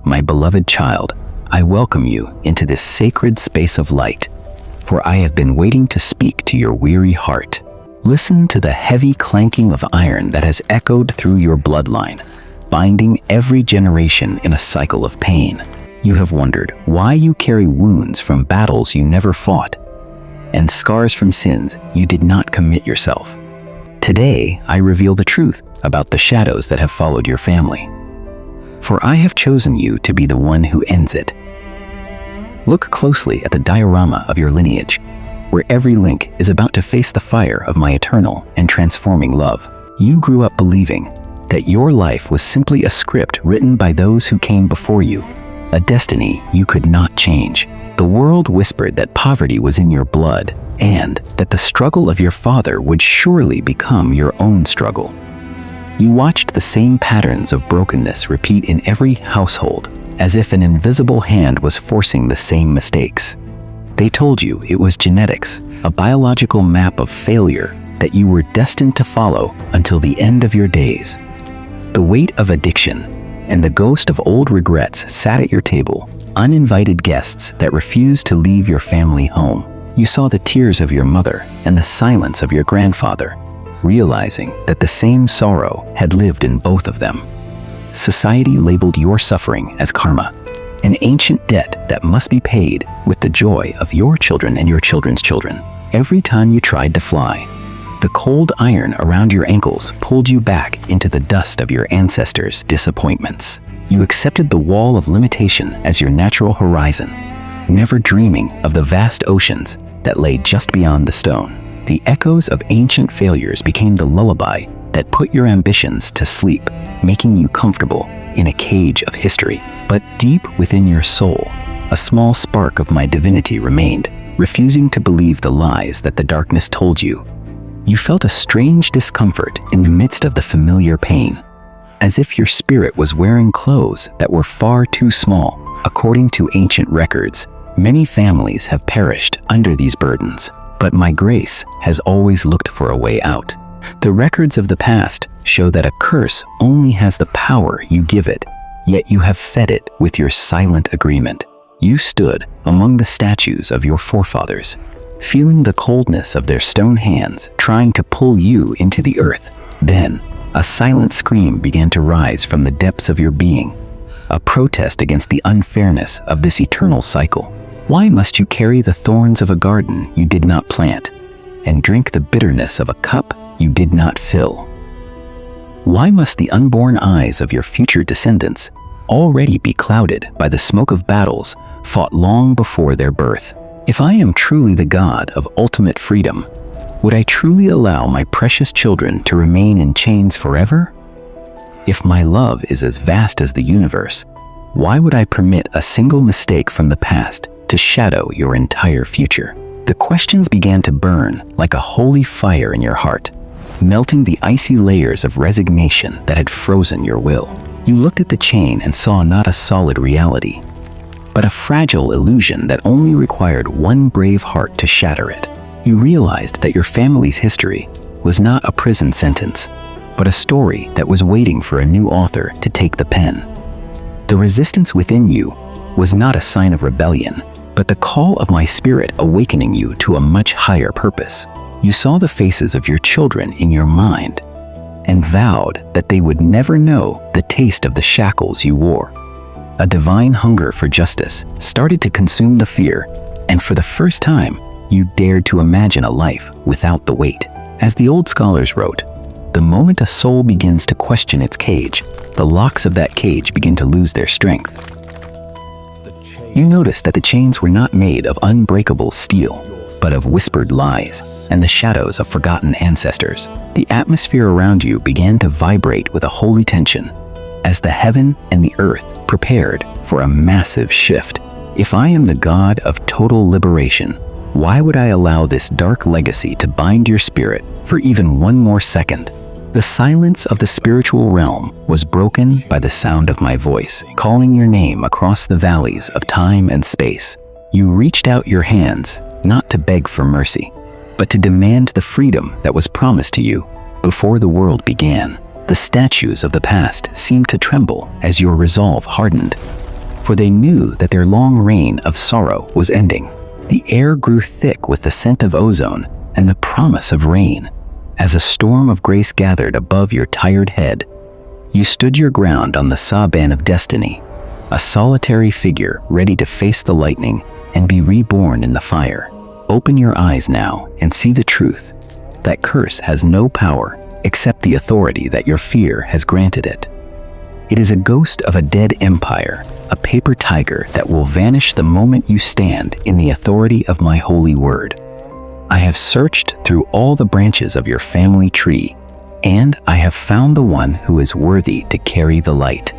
my beloved child, I welcome you into this sacred space of light, for I have been waiting to speak to your weary heart. Listen to the heavy clanking of iron that has echoed through your bloodline, binding every generation in a cycle of pain. You have wondered why you carry wounds from battles you never fought, and scars from sins you did not commit yourself. Today, I reveal the truth about the shadows that have followed your family. For I have chosen you to be the one who ends it. Look closely at the diorama of your lineage, where every link is about to face the fire of my eternal and transforming love. You grew up believing that your life was simply a script written by those who came before you, a destiny you could not change. The world whispered that poverty was in your blood, and that the struggle of your father would surely become your own struggle. You watched the same patterns of brokenness repeat in every household, as if an invisible hand was forcing the same mistakes. They told you it was genetics, a biological map of failure that you were destined to follow until the end of your days. The weight of addiction and the ghost of old regrets sat at your table, uninvited guests that refused to leave your family home. You saw the tears of your mother and the silence of your grandfather, realizing that the same sorrow had lived in both of them. Society labeled your suffering as karma, an ancient debt that must be paid with the joy of your children and your children's children. Every time you tried to fly, the cold iron around your ankles pulled you back into the dust of your ancestors' disappointments. You accepted the wall of limitation as your natural horizon, never dreaming of the vast oceans that lay just beyond the stone. The echoes of ancient failures became the lullaby that put your ambitions to sleep, making you comfortable in a cage of history. But deep within your soul, a small spark of my divinity remained, refusing to believe the lies that the darkness told you. You felt a strange discomfort in the midst of the familiar pain, as if your spirit was wearing clothes that were far too small. According to ancient records, many families have perished under these burdens, but my grace has always looked for a way out. The records of the past show that a curse only has the power you give it, yet you have fed it with your silent agreement. You stood among the statues of your forefathers, feeling the coldness of their stone hands trying to pull you into the earth. Then, a silent scream began to rise from the depths of your being, a protest against the unfairness of this eternal cycle. Why must you carry the thorns of a garden you did not plant, and drink the bitterness of a cup you did not fill? Why must the unborn eyes of your future descendants already be clouded by the smoke of battles fought long before their birth? If I am truly the God of ultimate freedom, would I truly allow my precious children to remain in chains forever? If my love is as vast as the universe, why would I permit a single mistake from the past to shadow your entire future? The questions began to burn like a holy fire in your heart, melting the icy layers of resignation that had frozen your will. You looked at the chain and saw not a solid reality, but a fragile illusion that only required one brave heart to shatter it. You realized that your family's history was not a prison sentence, but a story that was waiting for a new author to take the pen. The resistance within you was not a sign of rebellion, but the call of my spirit awakening you to a much higher purpose. You saw the faces of your children in your mind and vowed that they would never know the taste of the shackles you wore. A divine hunger for justice started to consume the fear, and for the first time, you dared to imagine a life without the weight. As the old scholars wrote, the moment a soul begins to question its cage, the locks of that cage begin to lose their strength. You noticed that the chains were not made of unbreakable steel, but of whispered lies and the shadows of forgotten ancestors. The atmosphere around you began to vibrate with a holy tension, as the heaven and the earth prepared for a massive shift. If I am the God of total liberation, why would I allow this dark legacy to bind your spirit for even one more second? The silence of the spiritual realm was broken by the sound of my voice, calling your name across the valleys of time and space. You reached out your hands, not to beg for mercy, but to demand the freedom that was promised to you before the world began. The statues of the past seemed to tremble as your resolve hardened. for they knew that their long reign of sorrow was ending. The air grew thick with the scent of ozone and the promise of rain. As a storm of grace gathered above your tired head, you stood your ground on the Saban of destiny, a solitary figure ready to face the lightning and be reborn in the fire. Open your eyes now and see the truth. That curse has no power except the authority that your fear has granted it. It is a ghost of a dead empire, a paper tiger that will vanish the moment you stand in the authority of my holy word. I have searched through all the branches of your family tree, and I have found the one who is worthy to carry the light.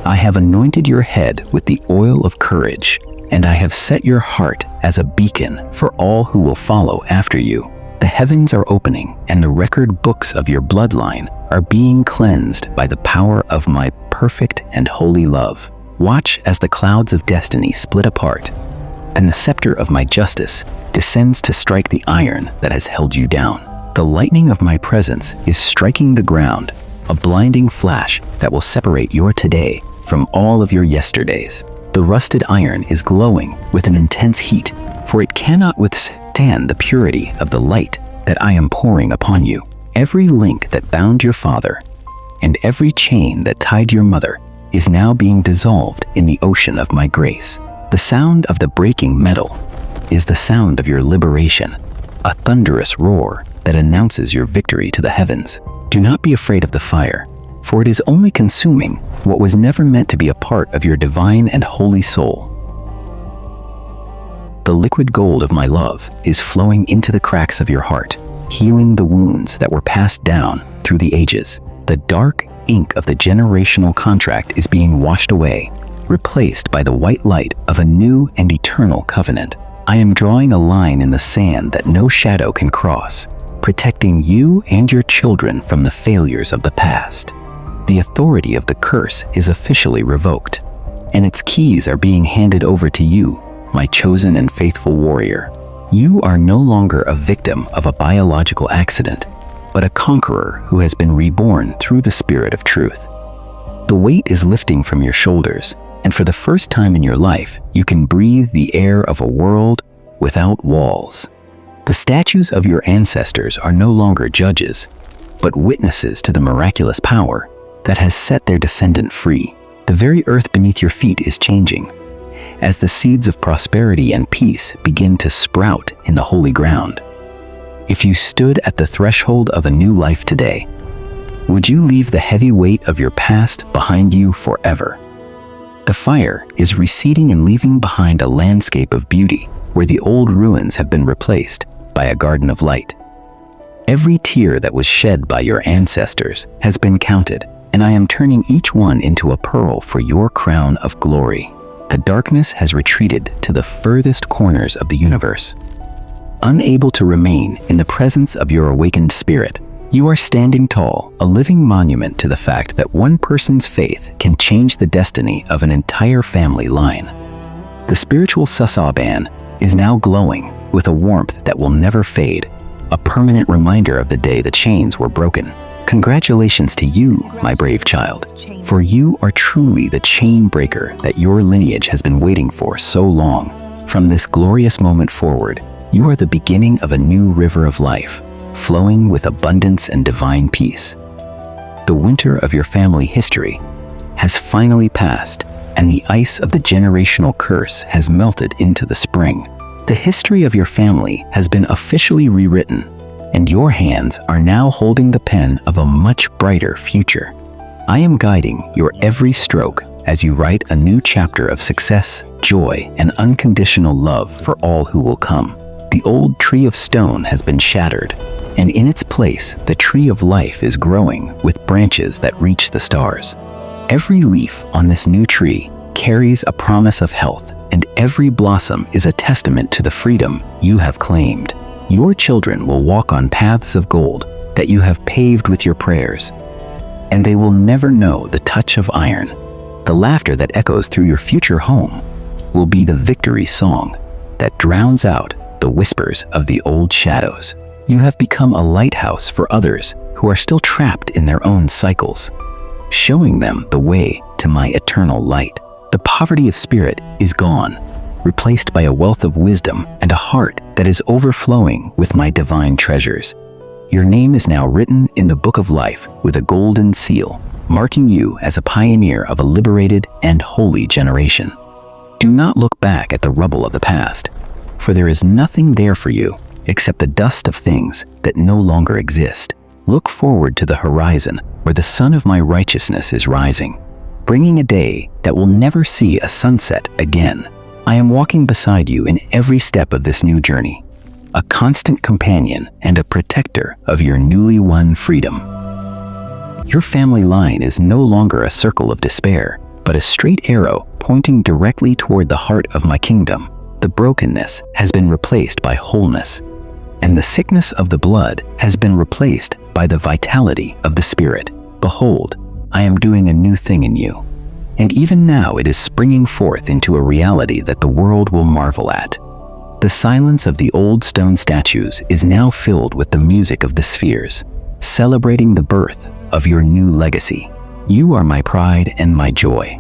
I have anointed your head with the oil of courage, and I have set your heart as a beacon for all who will follow after you. The heavens are opening, and the record books of your bloodline are being cleansed by the power of my perfect and holy love. Watch as the clouds of destiny split apart, and the scepter of my justice descends to strike the iron that has held you down. The lightning of my presence is striking the ground, a blinding flash that will separate your today from all of your yesterdays. The rusted iron is glowing with an intense heat, for it cannot withstand the purity of the light that I am pouring upon you. Every link that bound your father and every chain that tied your mother is now being dissolved in the ocean of my grace. The sound of the breaking metal is the sound of your liberation, a thunderous roar that announces your victory to the heavens. Do not be afraid of the fire, for it is only consuming what was never meant to be a part of your divine and holy soul. The liquid gold of my love is flowing into the cracks of your heart, healing the wounds that were passed down through the ages. The dark ink of the generational contract is being washed away, replaced by the white light of a new and eternal covenant. I am drawing a line in the sand that no shadow can cross, protecting you and your children from the failures of the past. The authority of the curse is officially revoked, and its keys are being handed over to you, my chosen and faithful warrior. You are no longer a victim of a biological accident, but a conqueror who has been reborn through the spirit of truth. The weight is lifting from your shoulders, and for the first time in your life, you can breathe the air of a world without walls. The statues of your ancestors are no longer judges, but witnesses to the miraculous power that has set their descendant free. The very earth beneath your feet is changing, as the seeds of prosperity and peace begin to sprout in the holy ground. If you stood at the threshold of a new life today, would you leave the heavy weight of your past behind you forever? The fire is receding and leaving behind a landscape of beauty where the old ruins have been replaced by a garden of light. Every tear that was shed by your ancestors has been counted, and I am turning each one into a pearl for your crown of glory. The darkness has retreated to the furthest corners of the universe. Unable to remain in the presence of your awakened spirit, you are standing tall, a living monument to the fact that one person's faith can change the destiny of an entire family line. The spiritual Sasaban is now glowing with a warmth that will never fade, a permanent reminder of the day the chains were broken. Congratulations to you, my brave child, for you are truly the chain breaker that your lineage has been waiting for so long. From this glorious moment forward, you are the beginning of a new river of life, flowing with abundance and divine peace. The winter of your family history has finally passed, and the ice of the generational curse has melted into the spring. The history of your family has been officially rewritten, and your hands are now holding the pen of a much brighter future. I am guiding your every stroke as you write a new chapter of success, joy, and unconditional love for all who will come. The old tree of stone has been shattered, and in its place, the tree of life is growing with branches that reach the stars. Every leaf on this new tree carries a promise of health, and every blossom is a testament to the freedom you have claimed. Your children will walk on paths of gold that you have paved with your prayers, and they will never know the touch of iron. The laughter that echoes through your future home will be the victory song that drowns out the whispers of the old shadows. You have become a lighthouse for others who are still trapped in their own cycles, showing them the way to my eternal light. The poverty of spirit is gone, replaced by a wealth of wisdom and a heart that is overflowing with my divine treasures. Your name is now written in the book of life with a golden seal, marking you as a pioneer of a liberated and holy generation. Do not look back at the rubble of the past, for there is nothing there for you except the dust of things that no longer exist. Look forward to the horizon where the sun of my righteousness is rising, bringing a day that will never see a sunset again. I am walking beside you in every step of this new journey, a constant companion and a protector of your newly won freedom. Your family line is no longer a circle of despair, but a straight arrow pointing directly toward the heart of my kingdom. The brokenness has been replaced by wholeness, and the sickness of the blood has been replaced by the vitality of the spirit. Behold, I am doing a new thing in you, and even now it is springing forth into a reality that the world will marvel at. The silence of the old stone statues is now filled with the music of the spheres, celebrating the birth of your new legacy. You are my pride and my joy,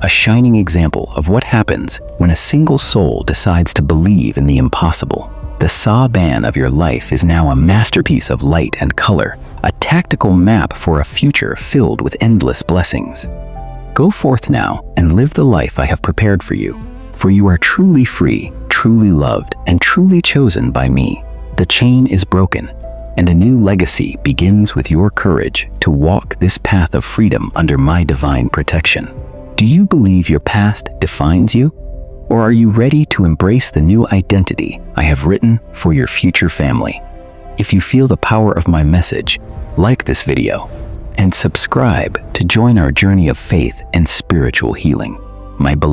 a shining example of what happens when a single soul decides to believe in the impossible. The Sa-ban of your life is now a masterpiece of light and color, a tactical map for a future filled with endless blessings. Go forth now and live the life I have prepared for you are truly free, truly loved, and truly chosen by me. The chain is broken, and a new legacy begins with your courage to walk this path of freedom under my divine protection. Do you believe your past defines you? Or are you ready to embrace the new identity I have written for your future family? If you feel the power of my message, like this video and subscribe to join our journey of faith and spiritual healing. My beloved